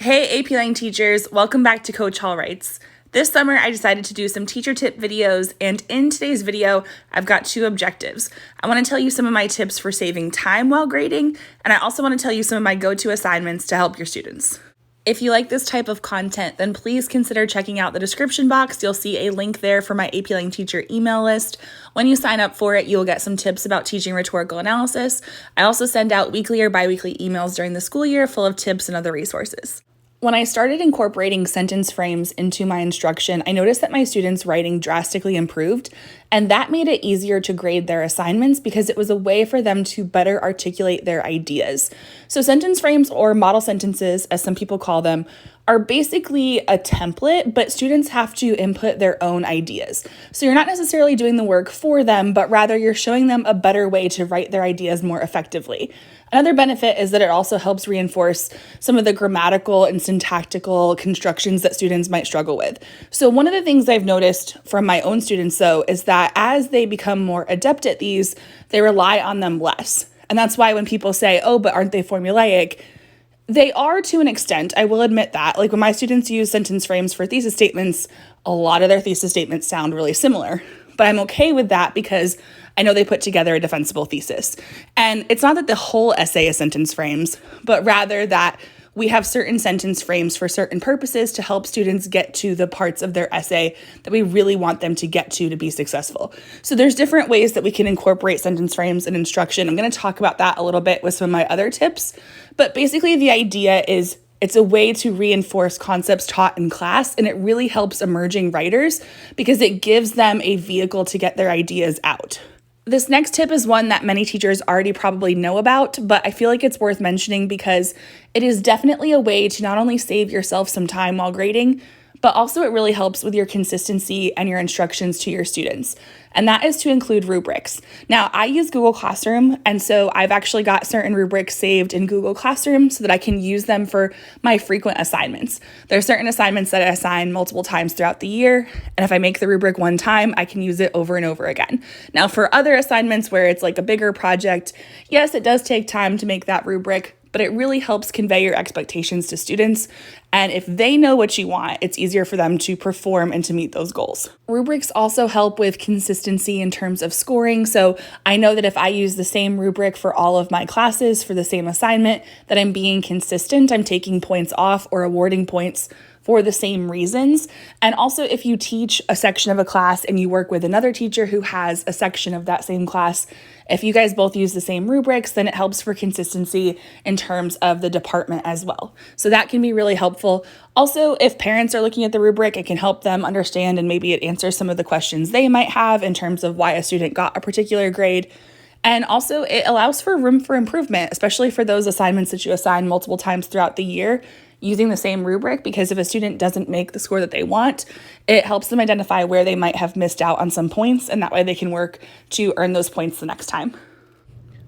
Hey AP Lang teachers, welcome back to Coach Hall Writes. This summer I decided to do some teacher tip videos, and in today's video I've got two objectives. I want to tell you some of my tips for saving time while grading, and I also want to tell you some of my go-to assignments to help your students. If you like this type of content, then please consider checking out the description box. You'll see a link there for my AP Lang teacher email list. When you sign up for it, you'll get some tips about teaching rhetorical analysis. I also send out weekly or bi-weekly emails during the school year full of tips and other resources. When I started incorporating sentence frames into my instruction, I noticed that my students' writing drastically improved, and that made it easier to grade their assignments because it was a way for them to better articulate their ideas. So sentence frames, or model sentences, as some people call them, are basically a template, but students have to input their own ideas. So you're not necessarily doing the work for them, but rather you're showing them a better way to write their ideas more effectively. Another benefit is that it also helps reinforce some of the grammatical and syntactical constructions that students might struggle with. So one of the things I've noticed from my own students, though, is that as they become more adept at these, they rely on them less. And that's why when people say, oh, but aren't they formulaic? They are to an extent, I will admit that. Like when my students use sentence frames for thesis statements, a lot of their thesis statements sound really similar. But I'm okay with that because I know they put together a defensible thesis. And it's not that the whole essay is sentence frames, but rather that we have certain sentence frames for certain purposes to help students get to the parts of their essay that we really want them to get to be successful. So there's different ways that we can incorporate sentence frames in instruction. I'm going to talk about that a little bit with some of my other tips. But basically the idea is it's a way to reinforce concepts taught in class, and it really helps emerging writers because it gives them a vehicle to get their ideas out. This next tip is one that many teachers already probably know about, but I feel like it's worth mentioning because it is definitely a way to not only save yourself some time while grading, but also it really helps with your consistency and your instructions to your students. And that is to include rubrics. Now, I use Google Classroom, and so I've actually got certain rubrics saved in Google Classroom so that I can use them for my frequent assignments. There are certain assignments that I assign multiple times throughout the year, and if I make the rubric one time, I can use it over and over again. Now, for other assignments where it's like a bigger project, yes, it does take time to make that rubric, but it really helps convey your expectations to students. And if they know what you want, it's easier for them to perform and to meet those goals. Rubrics also help with consistency in terms of scoring. So I know that if I use the same rubric for all of my classes for the same assignment, that I'm being consistent. I'm taking points off or awarding points for the same reasons. And also if you teach a section of a class and you work with another teacher who has a section of that same class, if you guys both use the same rubrics, then it helps for consistency in terms of the department as well. So that can be really helpful. Also, if parents are looking at the rubric, it can help them understand and maybe it answers some of the questions they might have in terms of why a student got a particular grade. And also it allows for room for improvement, especially for those assignments that you assign multiple times throughout the year using the same rubric, because if a student doesn't make the score that they want, it helps them identify where they might have missed out on some points, and that way they can work to earn those points the next time.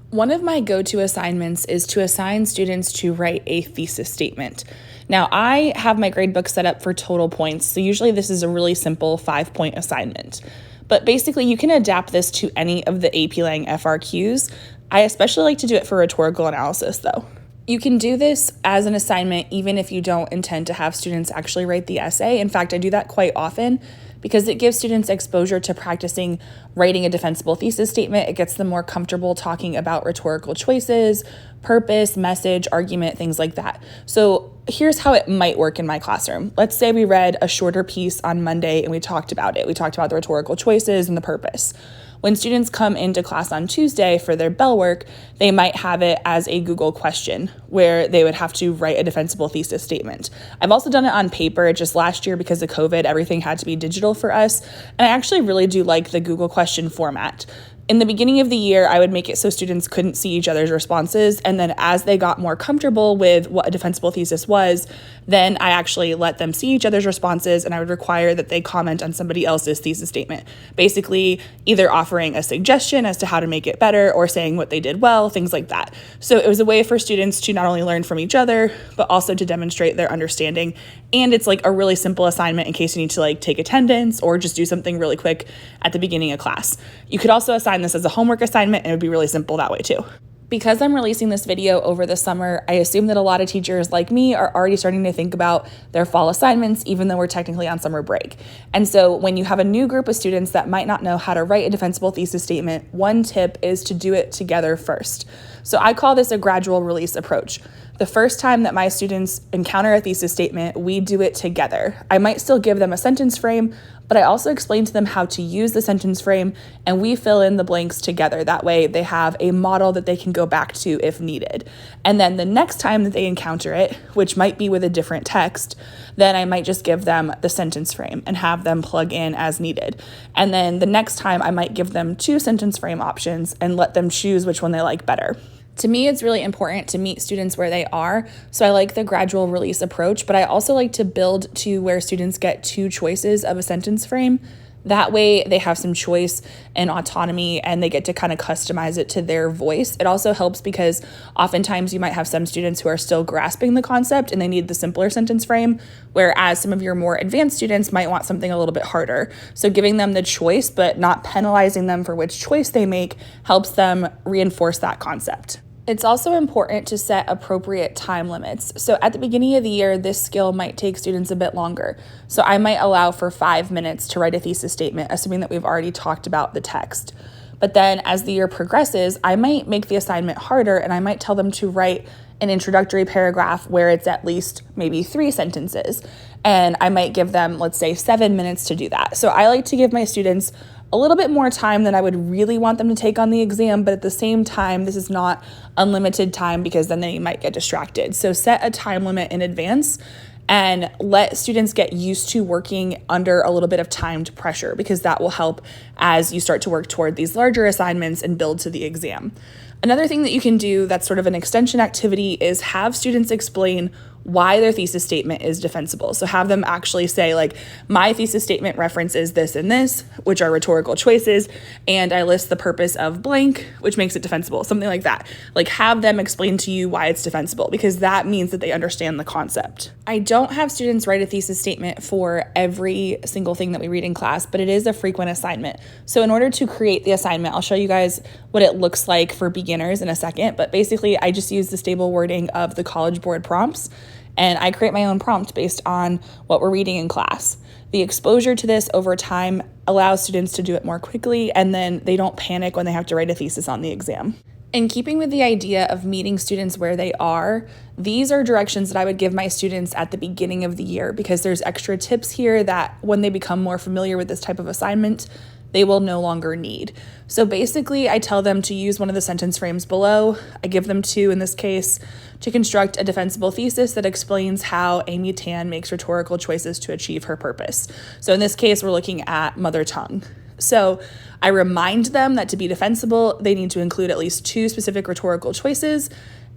One of my go-to assignments is to assign students to write a thesis statement. Now, I have my gradebook set up for total points, so usually this is a really simple 5-point assignment. But basically, you can adapt this to any of the AP Lang FRQs. I especially like to do it for rhetorical analysis, though. You can do this as an assignment even if you don't intend to have students actually write the essay. In fact, I do that quite often because it gives students exposure to practicing writing a defensible thesis statement. It gets them more comfortable talking about rhetorical choices, purpose, message, argument, things like that. So here's how it might work in my classroom. Let's say we read a shorter piece on Monday and we talked about it. We talked about the rhetorical choices and the purpose. When students come into class on Tuesday for their bell work, they might have it as a Google question where they would have to write a defensible thesis statement. I've also done it on paper. Just last year, because of COVID, everything had to be digital for us. And I actually really do like the Google question format. In the beginning of the year, I would make it so students couldn't see each other's responses. And then as they got more comfortable with what a defensible thesis was, then I actually let them see each other's responses, and I would require that they comment on somebody else's thesis statement, basically either offering a suggestion as to how to make it better or saying what they did well, things like that. So it was a way for students to not only learn from each other, but also to demonstrate their understanding. And it's like a really simple assignment in case you need to like take attendance or just do something really quick at the beginning of class. You could also assign this as a homework assignment, and it would be really simple that way too. Because I'm releasing this video over the summer, I assume that a lot of teachers like me are already starting to think about their fall assignments, even though we're technically on summer break. And so when you have a new group of students that might not know how to write a defensible thesis statement, one tip is to do it together first. So I call this a gradual release approach. The first time that my students encounter a thesis statement, we do it together. I might still give them a sentence frame, but I also explain to them how to use the sentence frame, and we fill in the blanks together. That way they have a model that they can go back to if needed. And then the next time that they encounter it, which might be with a different text, then I might just give them the sentence frame and have them plug in as needed. And then the next time I might give them 2 sentence frame options and let them choose which one they like better. To me, it's really important to meet students where they are, so I like the gradual release approach, but I also like to build to where students get 2 choices of a sentence frame. That way they have some choice and autonomy and they get to kind of customize it to their voice. It also helps because oftentimes you might have some students who are still grasping the concept and they need the simpler sentence frame, whereas some of your more advanced students might want something a little bit harder. So giving them the choice but not penalizing them for which choice they make helps them reinforce that concept. It's also important to set appropriate time limits. So at the beginning of the year, this skill might take students a bit longer. So I might allow for 5 minutes to write a thesis statement, assuming that we've already talked about the text. But then as the year progresses, I might make the assignment harder and I might tell them to write an introductory paragraph where it's at least maybe 3 sentences. And I might give them, let's say, 7 minutes to do that. So I like to give my students a little bit more time than I would really want them to take on the exam, but at the same time, this is not unlimited time because then they might get distracted. So set a time limit in advance and let students get used to working under a little bit of timed pressure because that will help as you start to work toward these larger assignments and build to the exam. Another thing that you can do that's sort of an extension activity is have students explain why their thesis statement is defensible. So have them actually say, like, my thesis statement references this and this, which are rhetorical choices, and I list the purpose of blank, which makes it defensible, something like that. Like, have them explain to you why it's defensible, because that means that they understand the concept. I don't have students write a thesis statement for every single thing that we read in class, but it is a frequent assignment. So in order to create the assignment, I'll show you guys what it looks like for beginners in a second, but basically I just use the stable wording of the College Board prompts, and I create my own prompt based on what we're reading in class. The exposure to this over time allows students to do it more quickly, and then they don't panic when they have to write a thesis on the exam. In keeping with the idea of meeting students where they are, these are directions that I would give my students at the beginning of the year because there's extra tips here that when they become more familiar with this type of assignment, they will no longer need. So basically, I tell them to use one of the sentence frames below. I give them 2 in this case to construct a defensible thesis that explains how Amy Tan makes rhetorical choices to achieve her purpose. So in this case, we're looking at mother tongue. So I remind them that to be defensible, they need to include at least 2 specific rhetorical choices,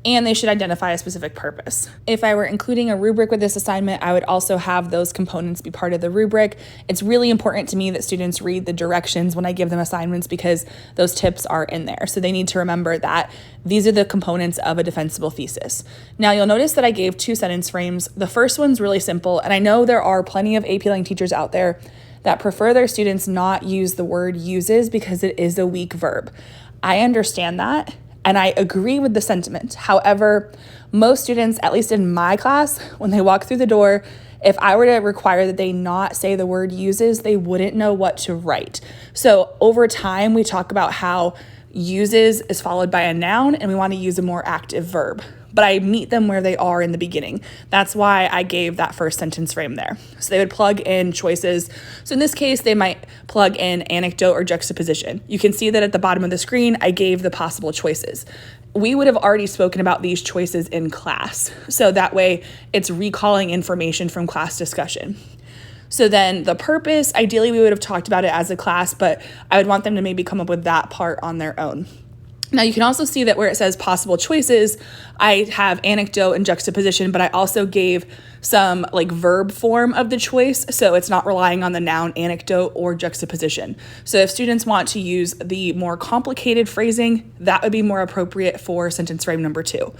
and they should identify a specific purpose. If I were including a rubric with this assignment, I would also have those components be part of the rubric. It's really important to me that students read the directions when I give them assignments because those tips are in there. So they need to remember that these are the components of a defensible thesis. Now you'll notice that I gave 2 sentence frames. The first one's really simple, and I know there are plenty of AP Lang teachers out there that prefer their students not use the word uses because it is a weak verb. I understand that. And I agree with the sentiment. However, most students, at least in my class, when they walk through the door, if I were to require that they not say the word uses, they wouldn't know what to write. So over time, we talk about how uses is followed by a noun and we want to use a more active verb. But I meet them where they are in the beginning. That's why I gave that first sentence frame there. So they would plug in choices. So in this case, they might plug in anecdote or juxtaposition. You can see that at the bottom of the screen, I gave the possible choices. We would have already spoken about these choices in class. So that way it's recalling information from class discussion. So then the purpose, ideally we would have talked about it as a class, but I would want them to maybe come up with that part on their own. Now you can also see that where it says possible choices, I have anecdote and juxtaposition, but I also gave some like verb form of the choice, so it's not relying on the noun anecdote or juxtaposition. So if students want to use the more complicated phrasing, that would be more appropriate for sentence frame number 2.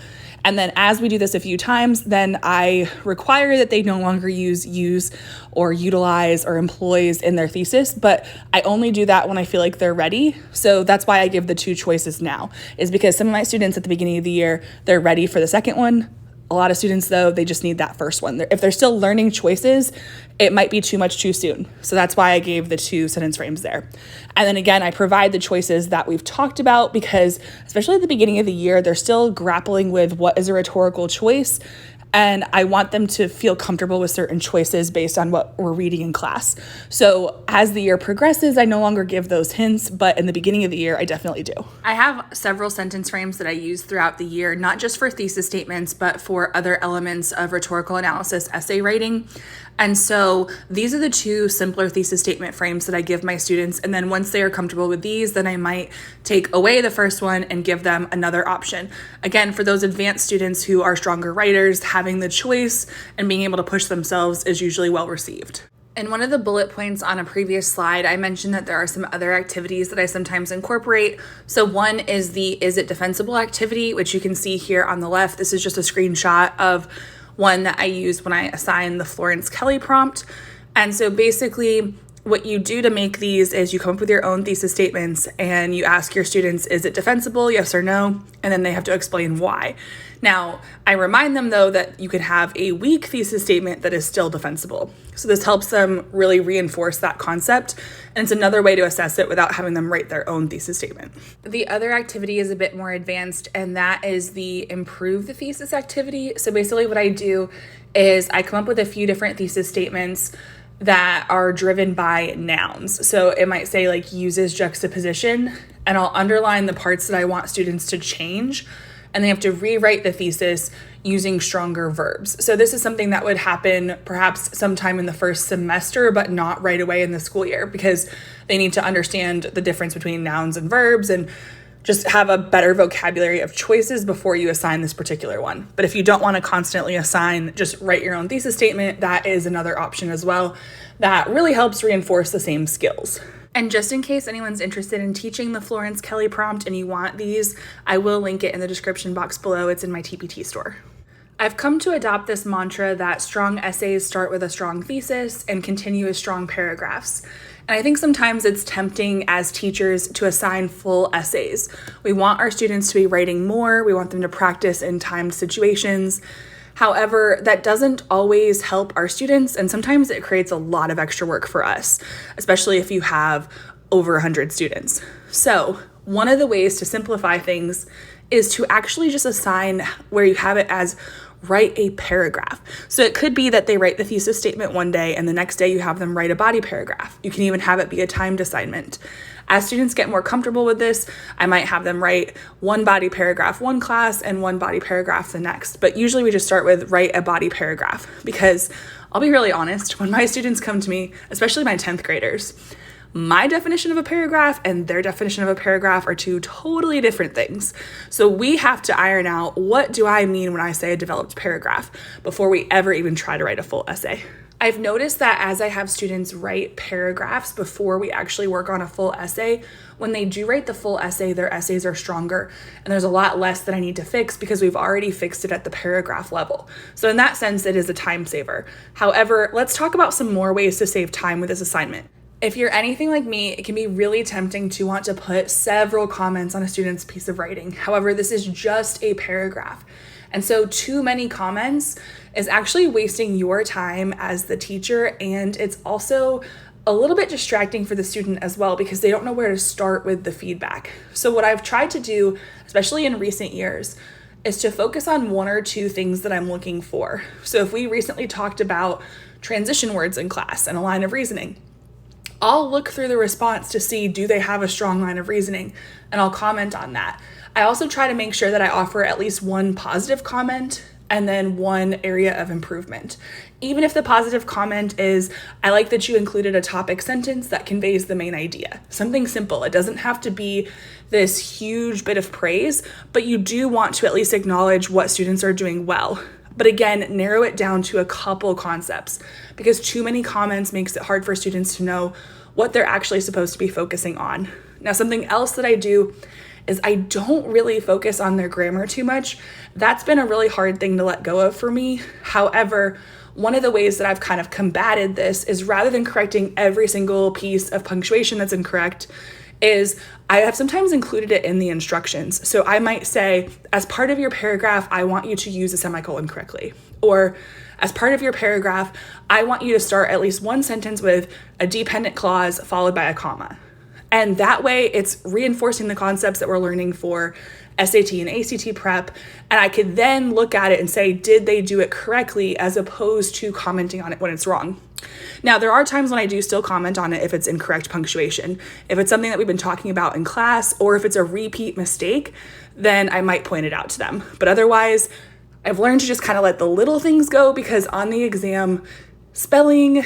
And then as we do this a few times, then I require that they no longer use or utilize or employs in their thesis, but I only do that when I feel like they're ready. So that's why I give the 2 choices now, is because some of my students at the beginning of the year, they're ready for the second one. A lot of students, though, they just need that first one. If they're still learning choices, it might be too much too soon. So that's why I gave the 2 sentence frames there. And then again, I provide the choices that we've talked about because, especially at the beginning of the year, they're still grappling with what is a rhetorical choice. And I want them to feel comfortable with certain choices based on what we're reading in class. So as the year progresses, I no longer give those hints, but in the beginning of the year, I definitely do. I have several sentence frames that I use throughout the year, not just for thesis statements, but for other elements of rhetorical analysis essay writing. And so these are the 2 simpler thesis statement frames that I give my students. And then once they are comfortable with these, then I might take away the first one and give them another option. Again, for those advanced students who are stronger writers, having the choice and being able to push themselves is usually well received. In one of the bullet points on a previous slide, I mentioned that there are some other activities that I sometimes incorporate. So one is the is it defensible activity, which you can see here on the left. This is just a screenshot of one that I use when I assign the Florence Kelly prompt. And so basically what you do to make these is you come up with your own thesis statements and you ask your students, is it defensible, yes or no? And then they have to explain why. Now, I remind them though that you could have a weak thesis statement that is still defensible. So this helps them really reinforce that concept. And it's another way to assess it without having them write their own thesis statement. The other activity is a bit more advanced, and that is the improve the thesis activity. So basically what I do is I come up with a few different thesis statements that are driven by nouns. So it might say like uses juxtaposition, and I'll underline the parts that I want students to change, and they have to rewrite the thesis using stronger verbs. So this is something that would happen perhaps sometime in the first semester, but not right away in the school year, because they need to understand the difference between nouns and verbs and just have a better vocabulary of choices before you assign this particular one. But if you don't want to constantly assign, just write your own thesis statement. That is another option as well. That really helps reinforce the same skills. And just in case anyone's interested in teaching the Florence Kelly prompt and you want these, I will link it in the description box below. It's in my TPT store. I've come to adopt this mantra that strong essays start with a strong thesis and continue as strong paragraphs. And I think sometimes it's tempting as teachers to assign full essays. We want our students to be writing more. We want them to practice in timed situations. However, that doesn't always help our students, and sometimes it creates a lot of extra work for us, especially if you have over 100 students. So one of the ways to simplify things is to actually just assign where you have it as write a paragraph. So it could be that they write the thesis statement one day and the next day you have them write a body paragraph. You can even have it be a timed assignment. As students get more comfortable with this, I might have them write one body paragraph one class and one body paragraph the next. But usually we just start with write a body paragraph, because I'll be really honest, when my students come to me, especially my 10th graders, my definition of a paragraph and their definition of a paragraph are 2 totally different things. So we have to iron out, what do I mean when I say a developed paragraph, before we ever even try to write a full essay. I've noticed that as I have students write paragraphs before we actually work on a full essay, when they do write the full essay, their essays are stronger, and there's a lot less that I need to fix because we've already fixed it at the paragraph level. So in that sense, it is a time saver. However, let's talk about some more ways to save time with this assignment. If you're anything like me, it can be really tempting to want to put several comments on a student's piece of writing. However, this is just a paragraph. And so too many comments is actually wasting your time as the teacher, and it's also a little bit distracting for the student as well because they don't know where to start with the feedback. So what I've tried to do, especially in recent years, is to focus on 1 or 2 things that I'm looking for. So if we recently talked about transition words in class and a line of reasoning, I'll look through the response to see, do they have a strong line of reasoning? And I'll comment on that. I also try to make sure that I offer at least 1 positive comment and then one area of improvement. Even if the positive comment is, I like that you included a topic sentence that conveys the main idea. Something simple. It doesn't have to be this huge bit of praise, but you do want to at least acknowledge what students are doing well. But again, narrow it down to a couple concepts, because too many comments makes it hard for students to know what they're actually supposed to be focusing on. Now, something else that I do is I don't really focus on their grammar too much. That's been a really hard thing to let go of for me. However, one of the ways that I've kind of combated this is, rather than correcting every single piece of punctuation that's incorrect, is I have sometimes included it in the instructions. So I might say, as part of your paragraph, I want you to use a semicolon correctly. Or as part of your paragraph, I want you to start at least one sentence with a dependent clause followed by a comma. And that way it's reinforcing the concepts that we're learning for SAT and ACT prep. And I could then look at it and say, did they do it correctly, as opposed to commenting on it when it's wrong. Now, there are times when I do still comment on it if it's incorrect punctuation. If it's something that we've been talking about in class, or if it's a repeat mistake, then I might point it out to them. But otherwise, I've learned to just kind of let the little things go, because on the exam, spelling,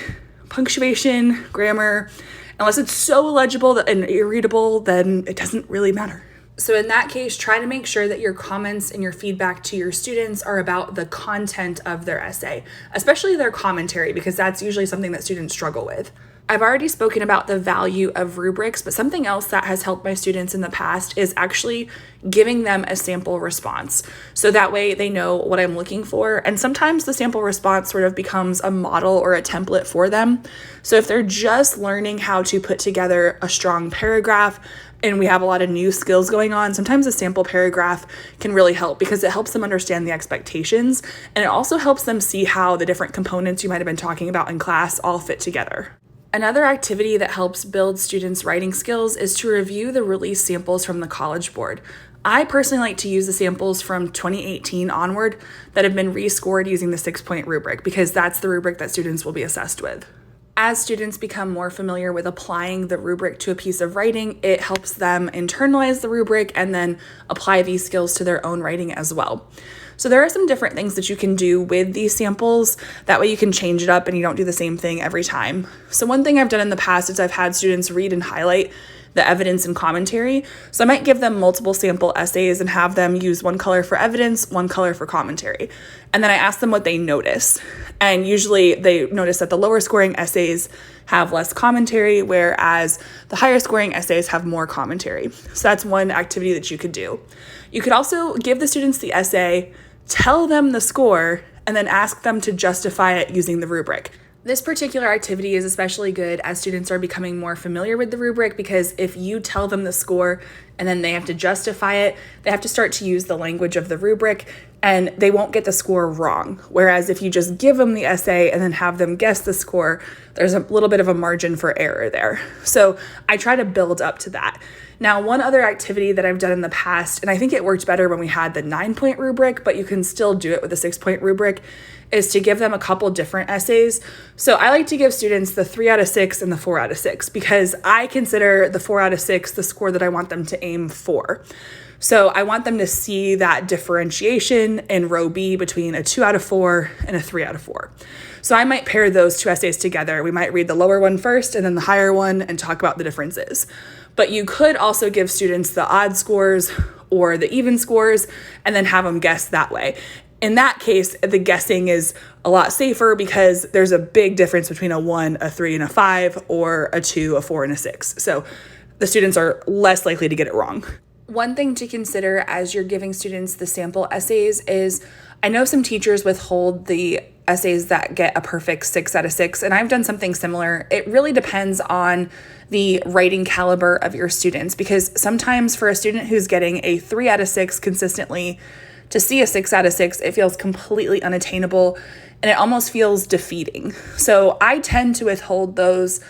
punctuation, grammar, unless it's so illegible and irreadable, then it doesn't really matter. So in that case, try to make sure that your comments and your feedback to your students are about the content of their essay, especially their commentary, because that's usually something that students struggle with. I've already spoken about the value of rubrics, but something else that has helped my students in the past is actually giving them a sample response. So that way they know what I'm looking for. And sometimes the sample response sort of becomes a model or a template for them. So if they're just learning how to put together a strong paragraph, and we have a lot of new skills going on, sometimes a sample paragraph can really help, because it helps them understand the expectations, and it also helps them see how the different components you might have been talking about in class all fit together. Another activity that helps build students' writing skills is to review the release samples from the College Board. I personally like to use the samples from 2018 onward that have been rescored using the 6-point rubric, because that's the rubric that students will be assessed with. As students become more familiar with applying the rubric to a piece of writing, it helps them internalize the rubric and then apply these skills to their own writing as well. So there are some different things that you can do with these samples. That way you can change it up and you don't do the same thing every time. So one thing I've done in the past is I've had students read and highlight the evidence and commentary. So I might give them multiple sample essays and have them use one color for evidence, one color for commentary. And then I ask them what they notice. And usually they notice that the lower scoring essays have less commentary, whereas the higher scoring essays have more commentary. So that's one activity that you could do. You could also give the students the essay, tell them the score, and then ask them to justify it using the rubric. This particular activity is especially good as students are becoming more familiar with the rubric, because if you tell them the score and then they have to justify it, they have to start to use the language of the rubric and they won't get the score wrong. Whereas if you just give them the essay and then have them guess the score, there's a little bit of a margin for error there. So I try to build up to that. Now, one other activity that I've done in the past, and I think it worked better when we had the 9-point rubric, but you can still do it with the 6-point rubric, is to give them a couple different essays. So I like to give students the 3 out of 6 and the 4 out of 6, because I consider the 4 out of 6 the score that I want them to aim for. So I want them to see that differentiation in row B between a 2 out of 4 and a 3 out of 4. So I might pair those two essays together. We might read the lower one first and then the higher one and talk about the differences. But you could also give students the odd scores or the even scores and then have them guess that way. In that case, the guessing is a lot safer, because there's a big difference between a 1, a 3, and a 5, or a 2, a 4, and a 6. So the students are less likely to get it wrong. One thing to consider as you're giving students the sample essays is, I know some teachers withhold the essays that get a perfect 6 out of 6, and I've done something similar. It really depends on the writing caliber of your students, because sometimes for a student who's getting a 3 out of 6 consistently, to see a 6 out of 6, it feels completely unattainable and it almost feels defeating. So I tend to withhold those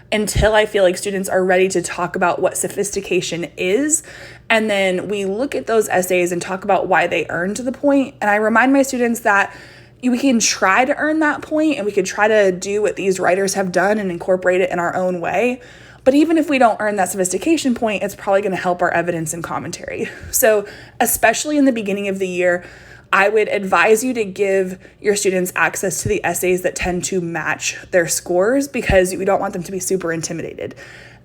until I feel like students are ready to talk about what sophistication is. And then we look at those essays and talk about why they earned the point. And I remind my students that we can try to earn that point and we could try to do what these writers have done and incorporate it in our own way. But even if we don't earn that sophistication point, it's probably going to help our evidence and commentary. So especially in the beginning of the year, I would advise you to give your students access to the essays that tend to match their scores because we don't want them to be super intimidated.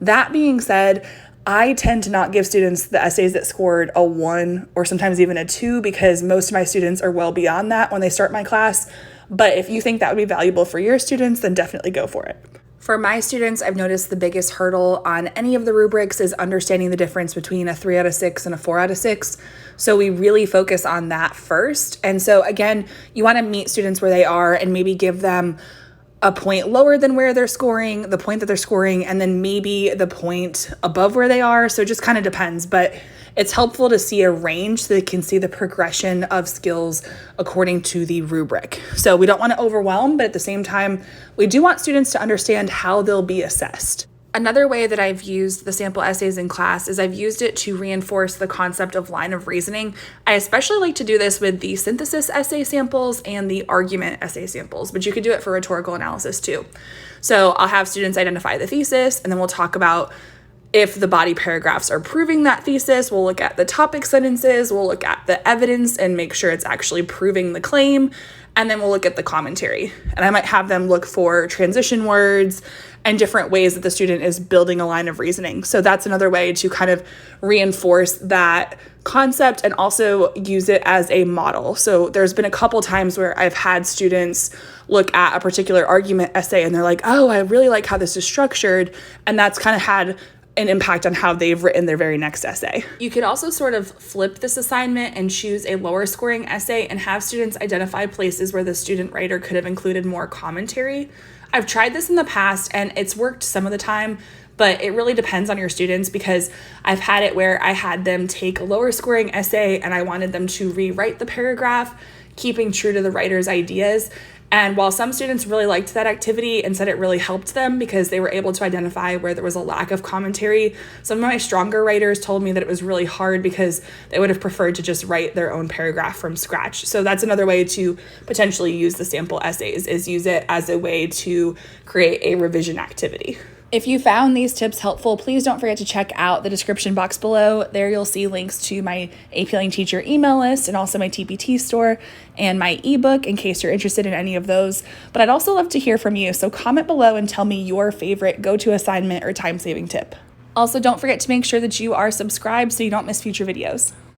That being said, I tend to not give students the essays that scored a 1 or sometimes even a 2 because most of my students are well beyond that when they start my class. But if you think that would be valuable for your students, then definitely go for it. For my students, I've noticed the biggest hurdle on any of the rubrics is understanding the difference between a 3 out of 6 and a 4 out of 6. So we really focus on that first. And so again, you want to meet students where they are and maybe give them a point lower than where they're scoring, the point that they're scoring, and then maybe the point above where they are. So it just kind of depends, but it's helpful to see a range so they can see the progression of skills according to the rubric. So we don't want to overwhelm, but at the same time, we do want students to understand how they'll be assessed. Another way that I've used the sample essays in class is I've used it to reinforce the concept of line of reasoning. I especially like to do this with the synthesis essay samples and the argument essay samples, but you could do it for rhetorical analysis too. So I'll have students identify the thesis, and then we'll talk about if the body paragraphs are proving that thesis. We'll look at the topic sentences, we'll look at the evidence and make sure it's actually proving the claim, and then we'll look at the commentary. And I might have them look for transition words and different ways that the student is building a line of reasoning. So that's another way to kind of reinforce that concept and also use it as a model. So there's been a couple times where I've had students look at a particular argument essay and they're like, oh, I really like how this is structured. And that's kind of had an impact on how they've written their very next essay. You could also sort of flip this assignment and choose a lower scoring essay and have students identify places where the student writer could have included more commentary. I've tried this in the past and it's worked some of the time, but it really depends on your students because I've had it where I had them take a lower scoring essay and I wanted them to rewrite the paragraph, keeping true to the writer's ideas. And while some students really liked that activity and said it really helped them because they were able to identify where there was a lack of commentary, some of my stronger writers told me that it was really hard because they would have preferred to just write their own paragraph from scratch. So that's another way to potentially use the sample essays, is use it as a way to create a revision activity. If you found these tips helpful, please don't forget to check out the description box below. There you'll see links to my AP Lang teacher email list and also my TPT store and my ebook in case you're interested in any of those. But I'd also love to hear from you, so comment below and tell me your favorite go-to assignment or time-saving tip. Also, don't forget to make sure that you are subscribed so you don't miss future videos.